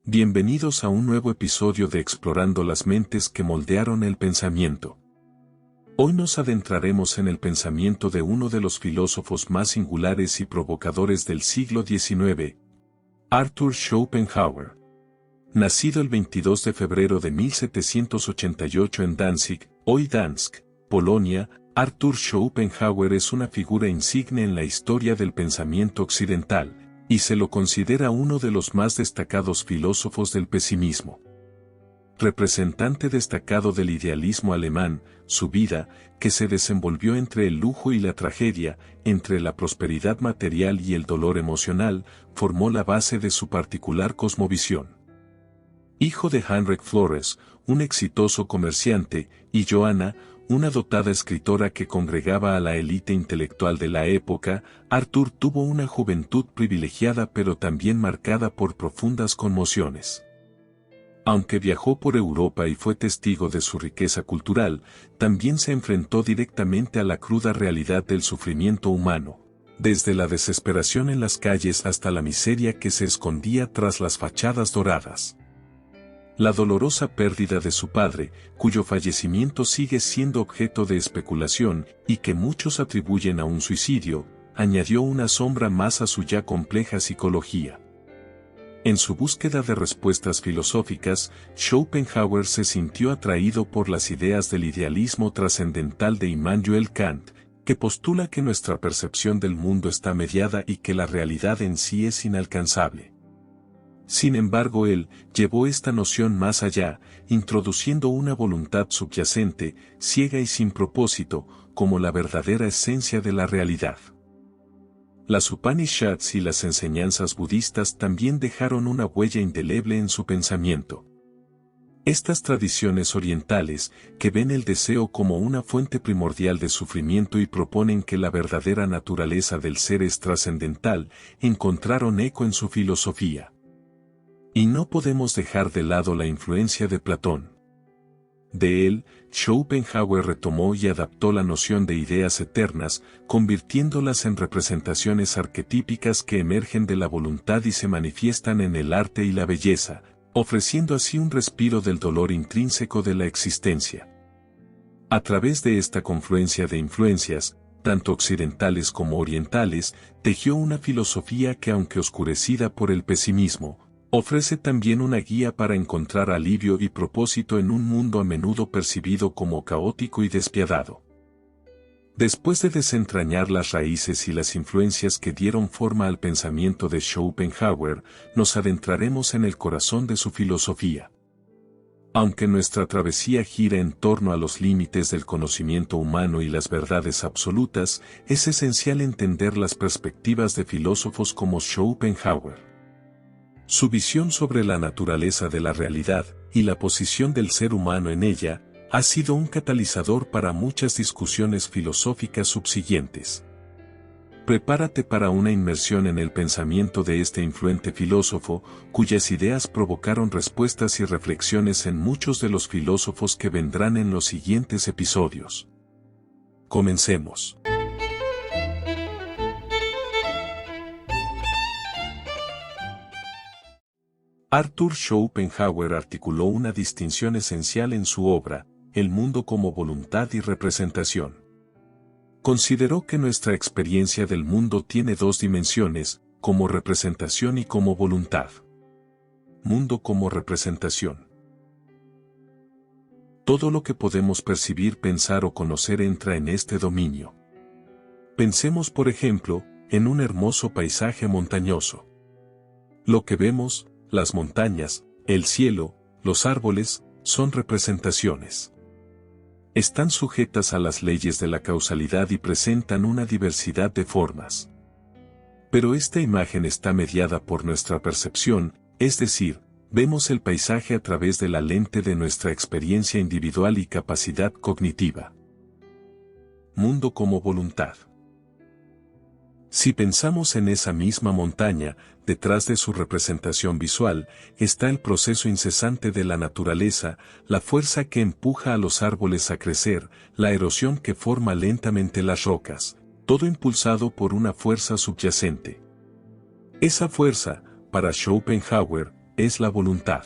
Bienvenidos a un nuevo episodio de Explorando las mentes que moldearon el pensamiento. Hoy nos adentraremos en el pensamiento de uno de los filósofos más singulares y provocadores del siglo XIX, Arthur Schopenhauer. Nacido el 22 de febrero de 1788 en Danzig, hoy Dansk, Polonia, Arthur Schopenhauer es una figura insigne en la historia del pensamiento occidental, y se lo considera uno de los más destacados filósofos del pesimismo. Representante destacado del idealismo alemán, su vida, que se desenvolvió entre el lujo y la tragedia, entre la prosperidad material y el dolor emocional, formó la base de su particular cosmovisión. Hijo de Heinrich Flores, un exitoso comerciante, y Johanna, una dotada escritora que congregaba a la élite intelectual de la época, Arthur tuvo una juventud privilegiada pero también marcada por profundas conmociones. Aunque viajó por Europa y fue testigo de su riqueza cultural, también se enfrentó directamente a la cruda realidad del sufrimiento humano, desde la desesperación en las calles hasta la miseria que se escondía tras las fachadas doradas. La dolorosa pérdida de su padre, cuyo fallecimiento sigue siendo objeto de especulación y que muchos atribuyen a un suicidio, añadió una sombra más a su ya compleja psicología. En su búsqueda de respuestas filosóficas, Schopenhauer se sintió atraído por las ideas del idealismo trascendental de Immanuel Kant, que postula que nuestra percepción del mundo está mediada y que la realidad en sí es inalcanzable. Sin embargo, él llevó esta noción más allá, introduciendo una voluntad subyacente, ciega y sin propósito, como la verdadera esencia de la realidad. Las Upanishads y las enseñanzas budistas también dejaron una huella indeleble en su pensamiento. Estas tradiciones orientales, que ven el deseo como una fuente primordial de sufrimiento y proponen que la verdadera naturaleza del ser es trascendental, encontraron eco en su filosofía. Y no podemos dejar de lado la influencia de Platón. De él, Schopenhauer retomó y adaptó la noción de ideas eternas, convirtiéndolas en representaciones arquetípicas que emergen de la voluntad y se manifiestan en el arte y la belleza, ofreciendo así un respiro del dolor intrínseco de la existencia. A través de esta confluencia de influencias, tanto occidentales como orientales, tejió una filosofía que, aunque oscurecida por el pesimismo, ofrece también una guía para encontrar alivio y propósito en un mundo a menudo percibido como caótico y despiadado. Después de desentrañar las raíces y las influencias que dieron forma al pensamiento de Schopenhauer, nos adentraremos en el corazón de su filosofía. Aunque nuestra travesía gira en torno a los límites del conocimiento humano y las verdades absolutas, es esencial entender las perspectivas de filósofos como Schopenhauer. Su visión sobre la naturaleza de la realidad y la posición del ser humano en ella ha sido un catalizador para muchas discusiones filosóficas subsiguientes. Prepárate para una inmersión en el pensamiento de este influente filósofo, cuyas ideas provocaron respuestas y reflexiones en muchos de los filósofos que vendrán en los siguientes episodios. Comencemos. Arthur Schopenhauer articuló una distinción esencial en su obra, El mundo como voluntad y representación. Consideró que nuestra experiencia del mundo tiene dos dimensiones, como representación y como voluntad. Mundo como representación. Todo lo que podemos percibir, pensar o conocer entra en este dominio. Pensemos, por ejemplo, en un hermoso paisaje montañoso. Lo que vemos, las montañas, el cielo, los árboles, son representaciones. Están sujetas a las leyes de la causalidad y presentan una diversidad de formas. Pero esta imagen está mediada por nuestra percepción, es decir, vemos el paisaje a través de la lente de nuestra experiencia individual y capacidad cognitiva. Mundo como voluntad. Si pensamos en esa misma montaña, detrás de su representación visual, está el proceso incesante de la naturaleza, la fuerza que empuja a los árboles a crecer, la erosión que forma lentamente las rocas, todo impulsado por una fuerza subyacente. Esa fuerza, para Schopenhauer, es la voluntad.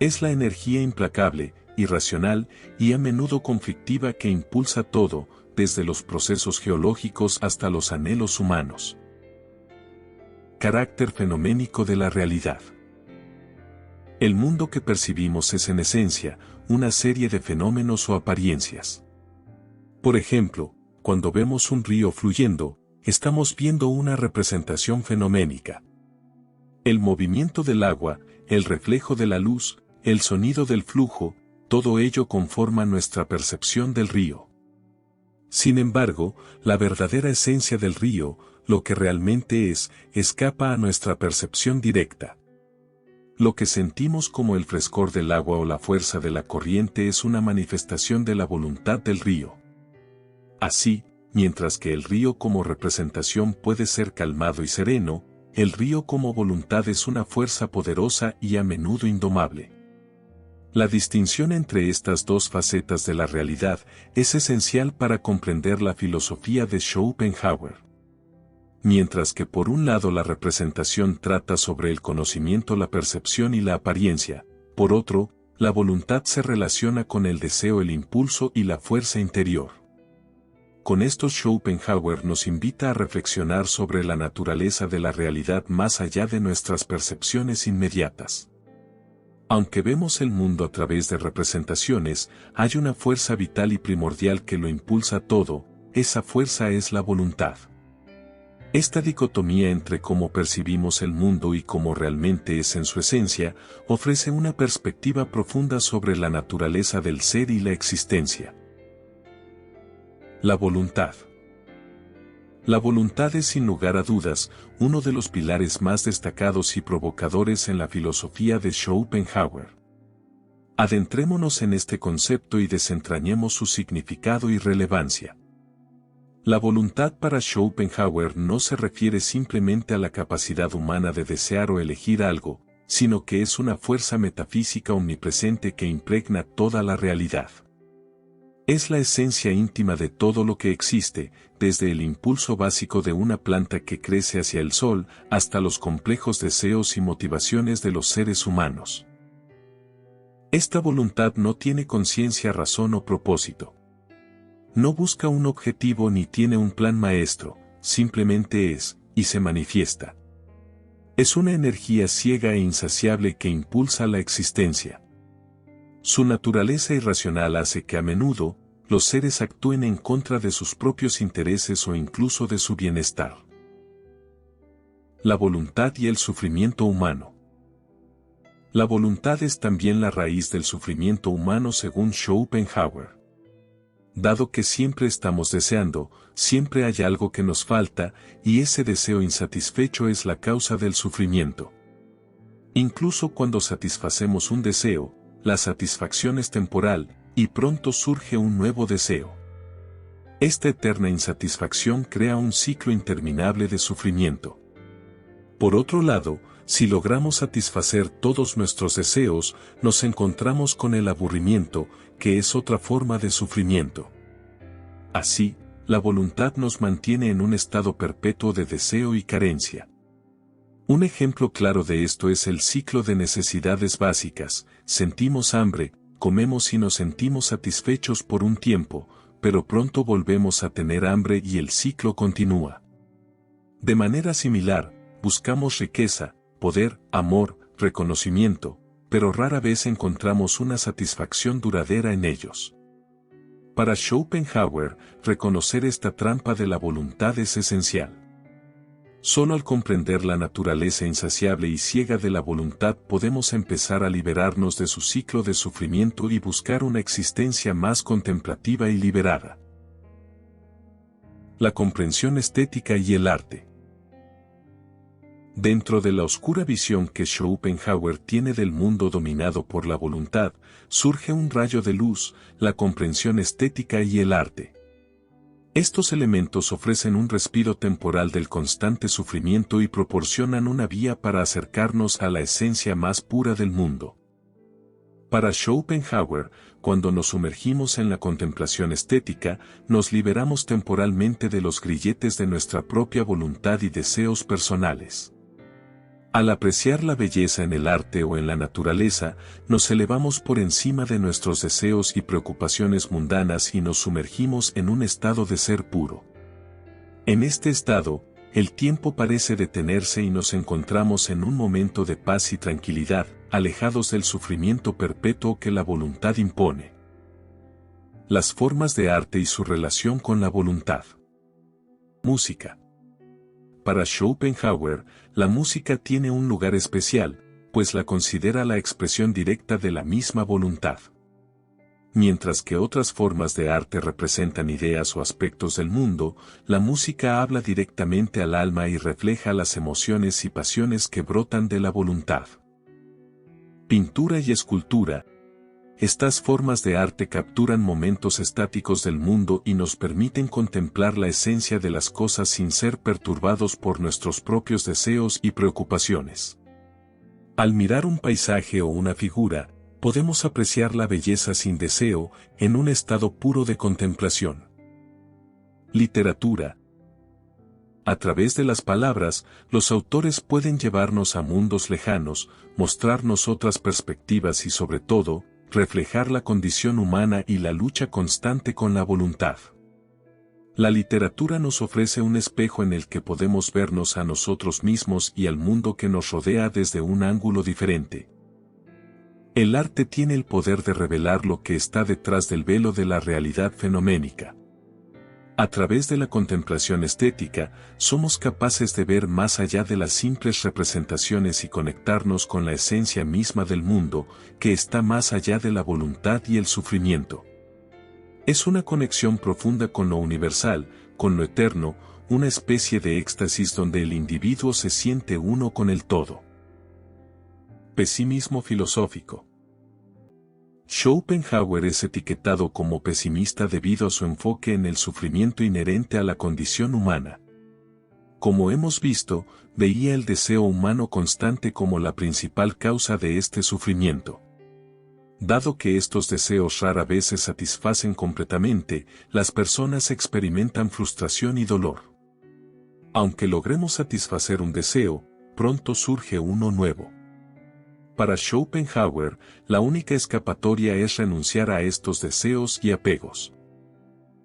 Es la energía implacable, irracional y a menudo conflictiva que impulsa todo, desde los procesos geológicos hasta los anhelos humanos. Carácter fenoménico de la realidad. El mundo que percibimos es en esencia, una serie de fenómenos o apariencias. Por ejemplo, cuando vemos un río fluyendo, estamos viendo una representación fenoménica. El movimiento del agua, el reflejo de la luz, el sonido del flujo, todo ello conforma nuestra percepción del río. Sin embargo, la verdadera esencia del río, lo que realmente es, escapa a nuestra percepción directa. Lo que sentimos como el frescor del agua o la fuerza de la corriente es una manifestación de la voluntad del río. Así, mientras que el río como representación puede ser calmado y sereno, el río como voluntad es una fuerza poderosa y a menudo indomable. La distinción entre estas dos facetas de la realidad es esencial para comprender la filosofía de Schopenhauer. Mientras que por un lado la representación trata sobre el conocimiento, la percepción y la apariencia, por otro, la voluntad se relaciona con el deseo, el impulso y la fuerza interior. Con esto Schopenhauer nos invita a reflexionar sobre la naturaleza de la realidad más allá de nuestras percepciones inmediatas. Aunque vemos el mundo a través de representaciones, hay una fuerza vital y primordial que lo impulsa todo, esa fuerza es la voluntad. Esta dicotomía entre cómo percibimos el mundo y cómo realmente es en su esencia, ofrece una perspectiva profunda sobre la naturaleza del ser y la existencia. La voluntad. La voluntad es sin lugar a dudas, uno de los pilares más destacados y provocadores en la filosofía de Schopenhauer. Adentrémonos en este concepto y desentrañemos su significado y relevancia. La voluntad para Schopenhauer no se refiere simplemente a la capacidad humana de desear o elegir algo, sino que es una fuerza metafísica omnipresente que impregna toda la realidad. Es la esencia íntima de todo lo que existe, desde el impulso básico de una planta que crece hacia el sol, hasta los complejos deseos y motivaciones de los seres humanos. Esta voluntad no tiene conciencia, razón o propósito. No busca un objetivo ni tiene un plan maestro, simplemente es, y se manifiesta. Es una energía ciega e insaciable que impulsa la existencia. Su naturaleza irracional hace que a menudo, los seres actúen en contra de sus propios intereses o incluso de su bienestar. La voluntad y el sufrimiento humano. La voluntad es también la raíz del sufrimiento humano según Schopenhauer. Dado que siempre estamos deseando, siempre hay algo que nos falta, y ese deseo insatisfecho es la causa del sufrimiento. Incluso cuando satisfacemos un deseo, la satisfacción es temporal, y pronto surge un nuevo deseo. Esta eterna insatisfacción crea un ciclo interminable de sufrimiento. Por otro lado, si logramos satisfacer todos nuestros deseos, nos encontramos con el aburrimiento, que es otra forma de sufrimiento. Así, la voluntad nos mantiene en un estado perpetuo de deseo y carencia. Un ejemplo claro de esto es el ciclo de necesidades básicas: sentimos hambre, comemos y nos sentimos satisfechos por un tiempo, pero pronto volvemos a tener hambre y el ciclo continúa. De manera similar, buscamos riqueza, poder, amor, reconocimiento, pero rara vez encontramos una satisfacción duradera en ellos. Para Schopenhauer, reconocer esta trampa de la voluntad es esencial. Solo al comprender la naturaleza insaciable y ciega de la voluntad podemos empezar a liberarnos de su ciclo de sufrimiento y buscar una existencia más contemplativa y liberada. La comprensión estética y el arte. Dentro de la oscura visión que Schopenhauer tiene del mundo dominado por la voluntad, surge un rayo de luz: la comprensión estética y el arte. Estos elementos ofrecen un respiro temporal del constante sufrimiento y proporcionan una vía para acercarnos a la esencia más pura del mundo. Para Schopenhauer, cuando nos sumergimos en la contemplación estética, nos liberamos temporalmente de los grilletes de nuestra propia voluntad y deseos personales. Al apreciar la belleza en el arte o en la naturaleza, nos elevamos por encima de nuestros deseos y preocupaciones mundanas y nos sumergimos en un estado de ser puro. En este estado, el tiempo parece detenerse y nos encontramos en un momento de paz y tranquilidad, alejados del sufrimiento perpetuo que la voluntad impone. Las formas de arte y su relación con la voluntad. Música. Para Schopenhauer, la música tiene un lugar especial, pues la considera la expresión directa de la misma voluntad. Mientras que otras formas de arte representan ideas o aspectos del mundo, la música habla directamente al alma y refleja las emociones y pasiones que brotan de la voluntad. Pintura y escultura. Estas formas de arte capturan momentos estáticos del mundo y nos permiten contemplar la esencia de las cosas sin ser perturbados por nuestros propios deseos y preocupaciones. Al mirar un paisaje o una figura, podemos apreciar la belleza sin deseo, en un estado puro de contemplación. Literatura. A través de las palabras, los autores pueden llevarnos a mundos lejanos, mostrarnos otras perspectivas y sobre todo, reflejar la condición humana y la lucha constante con la voluntad. La literatura nos ofrece un espejo en el que podemos vernos a nosotros mismos y al mundo que nos rodea desde un ángulo diferente. El arte tiene el poder de revelar lo que está detrás del velo de la realidad fenoménica. A través de la contemplación estética, somos capaces de ver más allá de las simples representaciones y conectarnos con la esencia misma del mundo, que está más allá de la voluntad y el sufrimiento. Es una conexión profunda con lo universal, con lo eterno, una especie de éxtasis donde el individuo se siente uno con el todo. Pesimismo filosófico. Schopenhauer es etiquetado como pesimista debido a su enfoque en el sufrimiento inherente a la condición humana. Como hemos visto, veía el deseo humano constante como la principal causa de este sufrimiento. Dado que estos deseos rara vez se satisfacen completamente, las personas experimentan frustración y dolor. Aunque logremos satisfacer un deseo, pronto surge uno nuevo. Para Schopenhauer, la única escapatoria es renunciar a estos deseos y apegos.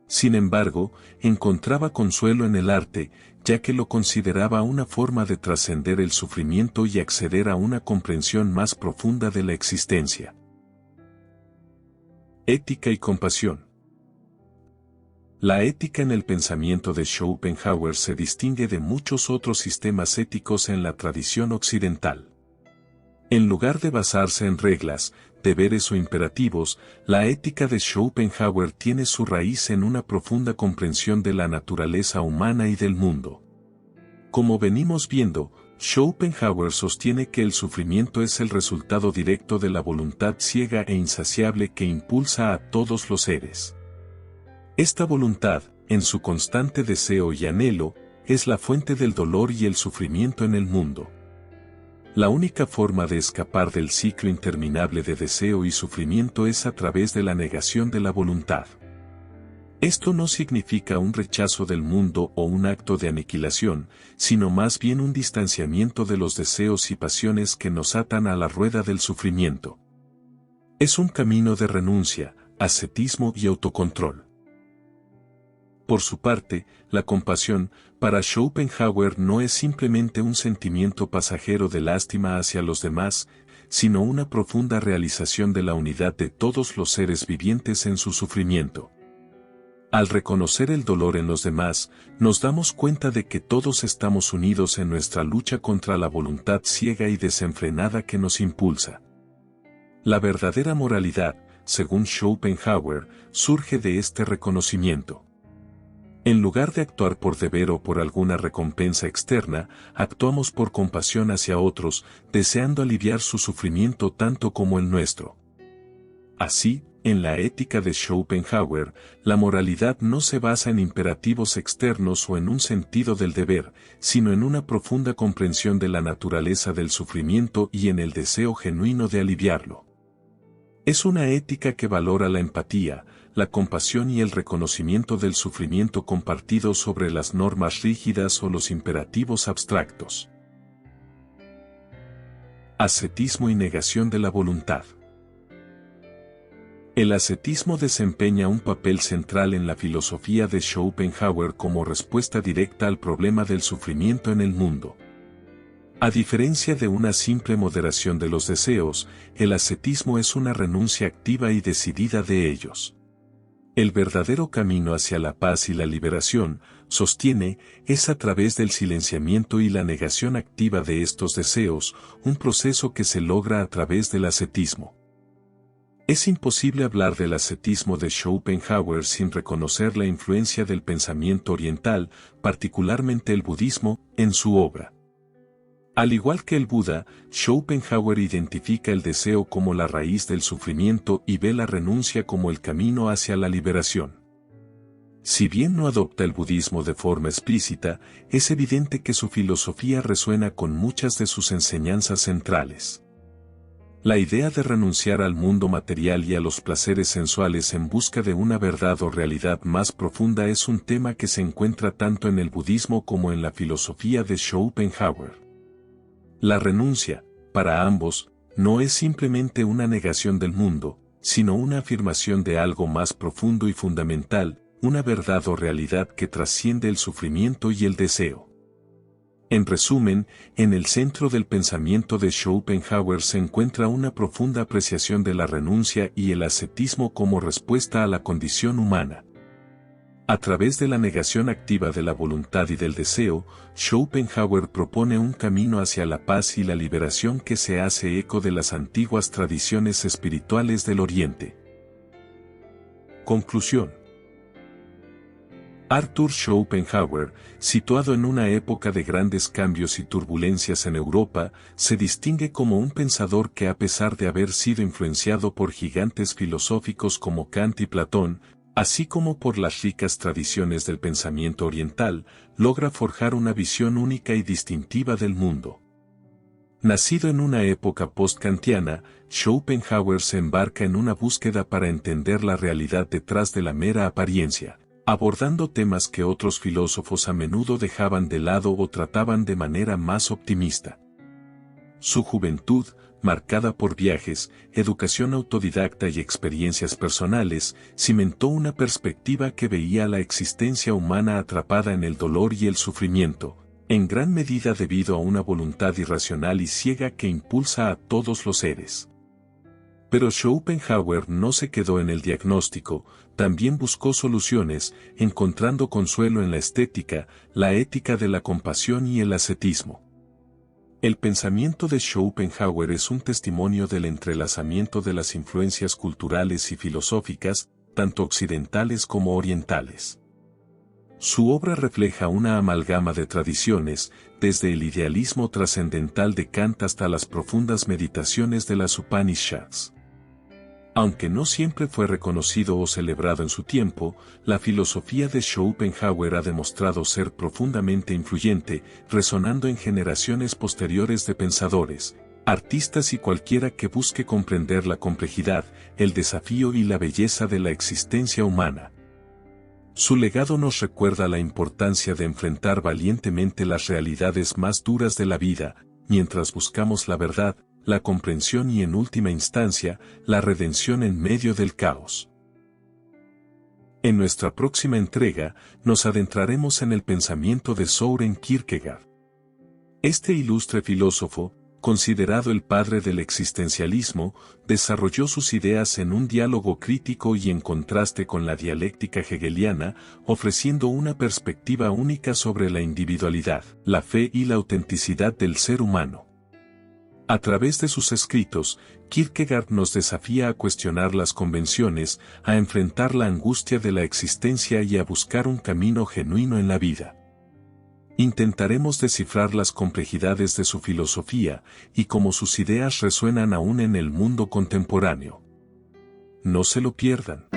Sin embargo, encontraba consuelo en el arte, ya que lo consideraba una forma de trascender el sufrimiento y acceder a una comprensión más profunda de la existencia. Ética y compasión. La ética en el pensamiento de Schopenhauer se distingue de muchos otros sistemas éticos en la tradición occidental. En lugar de basarse en reglas, deberes o imperativos, la ética de Schopenhauer tiene su raíz en una profunda comprensión de la naturaleza humana y del mundo. Como venimos viendo, Schopenhauer sostiene que el sufrimiento es el resultado directo de la voluntad ciega e insaciable que impulsa a todos los seres. Esta voluntad, en su constante deseo y anhelo, es la fuente del dolor y el sufrimiento en el mundo. La única forma de escapar del ciclo interminable de deseo y sufrimiento es a través de la negación de la voluntad. Esto no significa un rechazo del mundo o un acto de aniquilación, sino más bien un distanciamiento de los deseos y pasiones que nos atan a la rueda del sufrimiento. Es un camino de renuncia, ascetismo y autocontrol. Por su parte, la compasión, para Schopenhauer no es simplemente un sentimiento pasajero de lástima hacia los demás, sino una profunda realización de la unidad de todos los seres vivientes en su sufrimiento. Al reconocer el dolor en los demás, nos damos cuenta de que todos estamos unidos en nuestra lucha contra la voluntad ciega y desenfrenada que nos impulsa. La verdadera moralidad, según Schopenhauer, surge de este reconocimiento. En lugar de actuar por deber o por alguna recompensa externa, actuamos por compasión hacia otros, deseando aliviar su sufrimiento tanto como el nuestro. Así, en la ética de Schopenhauer, la moralidad no se basa en imperativos externos o en un sentido del deber, sino en una profunda comprensión de la naturaleza del sufrimiento y en el deseo genuino de aliviarlo. Es una ética que valora la empatía, la compasión y el reconocimiento del sufrimiento compartido sobre las normas rígidas o los imperativos abstractos. Ascetismo y negación de la voluntad. El ascetismo desempeña un papel central en la filosofía de Schopenhauer como respuesta directa al problema del sufrimiento en el mundo. A diferencia de una simple moderación de los deseos, el ascetismo es una renuncia activa y decidida de ellos. El verdadero camino hacia la paz y la liberación, sostiene, es a través del silenciamiento y la negación activa de estos deseos, un proceso que se logra a través del ascetismo. Es imposible hablar del ascetismo de Schopenhauer sin reconocer la influencia del pensamiento oriental, particularmente el budismo, en su obra. Al igual que el Buda, Schopenhauer identifica el deseo como la raíz del sufrimiento y ve la renuncia como el camino hacia la liberación. Si bien no adopta el budismo de forma explícita, es evidente que su filosofía resuena con muchas de sus enseñanzas centrales. La idea de renunciar al mundo material y a los placeres sensuales en busca de una verdad o realidad más profunda es un tema que se encuentra tanto en el budismo como en la filosofía de Schopenhauer. La renuncia, para ambos, no es simplemente una negación del mundo, sino una afirmación de algo más profundo y fundamental, una verdad o realidad que trasciende el sufrimiento y el deseo. En resumen, en el centro del pensamiento de Schopenhauer se encuentra una profunda apreciación de la renuncia y el ascetismo como respuesta a la condición humana. A través de la negación activa de la voluntad y del deseo, Schopenhauer propone un camino hacia la paz y la liberación que se hace eco de las antiguas tradiciones espirituales del Oriente. Conclusión. Arthur Schopenhauer, situado en una época de grandes cambios y turbulencias en Europa, se distingue como un pensador que a pesar de haber sido influenciado por gigantes filosóficos como Kant y Platón, así como por las ricas tradiciones del pensamiento oriental, logra forjar una visión única y distintiva del mundo. Nacido en una época post-kantiana, Schopenhauer se embarca en una búsqueda para entender la realidad detrás de la mera apariencia, abordando temas que otros filósofos a menudo dejaban de lado o trataban de manera más optimista. Su juventud, marcada por viajes, educación autodidacta y experiencias personales, cimentó una perspectiva que veía la existencia humana atrapada en el dolor y el sufrimiento, en gran medida debido a una voluntad irracional y ciega que impulsa a todos los seres. Pero Schopenhauer no se quedó en el diagnóstico, también buscó soluciones, encontrando consuelo en la estética, la ética de la compasión y el ascetismo. El pensamiento de Schopenhauer es un testimonio del entrelazamiento de las influencias culturales y filosóficas, tanto occidentales como orientales. Su obra refleja una amalgama de tradiciones, desde el idealismo trascendental de Kant hasta las profundas meditaciones de las Upanishads. Aunque no siempre fue reconocido o celebrado en su tiempo, la filosofía de Schopenhauer ha demostrado ser profundamente influyente, resonando en generaciones posteriores de pensadores, artistas y cualquiera que busque comprender la complejidad, el desafío y la belleza de la existencia humana. Su legado nos recuerda la importancia de enfrentar valientemente las realidades más duras de la vida, mientras buscamos la verdad, la comprensión y en última instancia, la redención en medio del caos. En nuestra próxima entrega, nos adentraremos en el pensamiento de Søren Kierkegaard. Este ilustre filósofo, considerado el padre del existencialismo, desarrolló sus ideas en un diálogo crítico y en contraste con la dialéctica hegeliana, ofreciendo una perspectiva única sobre la individualidad, la fe y la autenticidad del ser humano. A través de sus escritos, Kierkegaard nos desafía a cuestionar las convenciones, a enfrentar la angustia de la existencia y a buscar un camino genuino en la vida. Intentaremos descifrar las complejidades de su filosofía y cómo sus ideas resuenan aún en el mundo contemporáneo. No se lo pierdan.